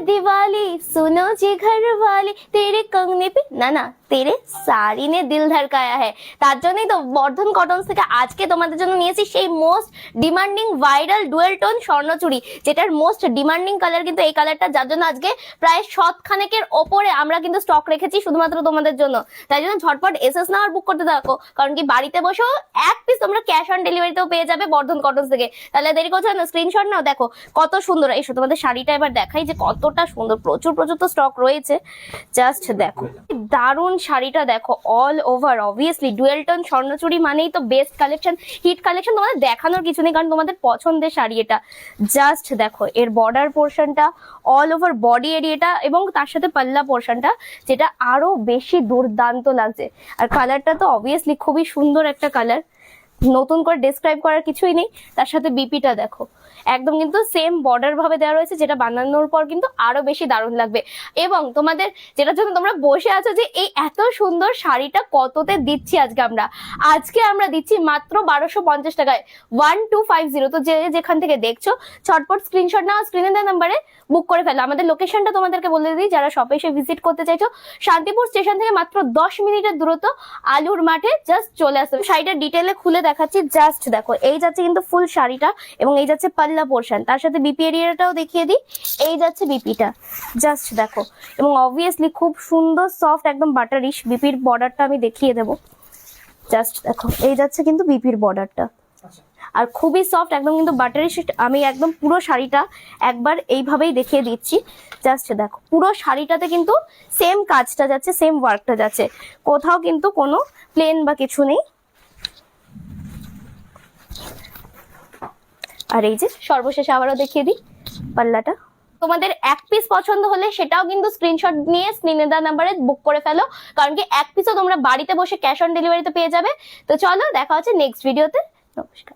दिवाली सुनो जी घर वाली तेरे कंगने पे ना ना तेरे শাড়ি নে দিল ধড়কায়া है তার জন্যই তো বর্ধন কটনস থেকে আজকে তোমাদের জন্য নিয়েছি সেই most demanding viral dual tone স্বর্ণচুড়ি, যেটার মোস্ট ডিমান্ডিং কালার কিন্তু এই কালারটা, যার জন্য আজকে প্রায় 7 খানেকের ওপরে আমরা কিন্তু স্টক রেখেছি শুধুমাত্র তোমাদের জন্য। তাই জন্য ঝটপট এসএস নাও আর বুক করতে থাকো, কারণ কি বাড়িতে বসেও এক পিস তোমরা ক্যাশ অন ডেলিভারিতেও পেয়ে যাবে বর্ধন কটনস থেকে। তাহলে দেরি করছো না, স্ক্রিনশট নাও। দেখো কত সুন্দর, এই তোমাদের শাড়িটা এবার দেখাই যে কতটা সুন্দর। প্রচুর তো স্টক রয়েছে, জাস্ট দেখো দারুন শাড়িটা দেখো all over. Obviously dual tone স্বর্ণচুড়ি মানেই তো বেস্ট কালেকশন, হিট কালেকশন, তোমাদের দেখানোর কিছু নেই কারণ তোমাদের পছন্দের শাড়ি এটা। জাস্ট দেখো এর বর্ডার পোর্শনটা, অল ওভার বডি এরিয়াটা এবং তার সাথে পাল্লা পোর্শনটা, যেটা আরো বেশি দুর্দান্ত লাগছে। আর কালারটা তো অবভিয়াসলি খুবই সুন্দর একটা কালার, নতুন করে ডেসক্রাইব করার কিছুই নেই। তার সাথে বিপিটা দেখো একদম কিন্তু সেম বর্ডার ভাবে দেওয়া রয়েছে, যেটা বানানোর পর কিন্তু আরো বেশি দারুণ লাগবে। এবং তোমাদের যেটার জন্য তোমরা বসে আছো যে এই এত সুন্দর শাড়িটা কততে দিচ্ছি আজকে আমরা দিচ্ছি মাত্র 1250 টাকায় 1250। তো যে যেখান থেকে দেখছো ছটপট স্ক্রিনশট নাও, স্ক্রিনে দেওয়া নাম্বারে বুক করে ফেলো। আমাদের লোকেশনটা তোমাদেরকে বলে দিই, যারা শপে এসে ভিজিট করতে চাইছো শান্তিপুর স্টেশন থেকে মাত্র 10 মিনিটের দূরত্ব, আলুর মাঠে জাস্ট চলে আসবে। শাড়িটা ডিটেলে খুলে দেখাচ্ছি, জাস্ট দেখো এই যাচ্ছে কিন্তু ফুল শাড়িটা এবং এই যাচ্ছে পাল্লা পোর্শন, তার সাথে বিপি এরিয়াটাও দেখিয়ে দিই, এই যাচ্ছে বিপিটা জাস্ট দেখো। এবং অবভিয়াসলি খুব সুন্দর সফট একদম বাটারিশ বিপির বর্ডারটা আমি দেখিয়ে দেবো, জাস্ট দেখো এই যাচ্ছে কিন্তু বিপির বর্ডারটা আর খুবই সফট একদম কিন্তু বাটারিশ। আমি একদম পুরো শাড়িটা একবার এইভাবেই দেখিয়ে দিচ্ছি, জাস্ট দেখো পুরো শাড়িটাতে কিন্তু সেম কাজটা যাচ্ছে, সেম ওয়ার্কটা যাচ্ছে, কোথাও কিন্তু কোনো প্লেন বা কিছু নেই। আর এই যে সর্বশেষে আবারও দেখিয়ে দিই পাল্লাটা। তোমাদের এক পিস পছন্দ হলে সেটাও কিন্তু স্ক্রিনশট নিয়ে স্ক্রিনে দেওয়া নাম্বারে বুক করে ফেলো, কারণ কি এক পিসও তোমরা বাড়িতে বসে ক্যাশ অন ডেলিভারিতে পেয়ে যাবে। তো চলো দেখা হচ্ছে নেক্সট ভিডিওতে, নমস্কার।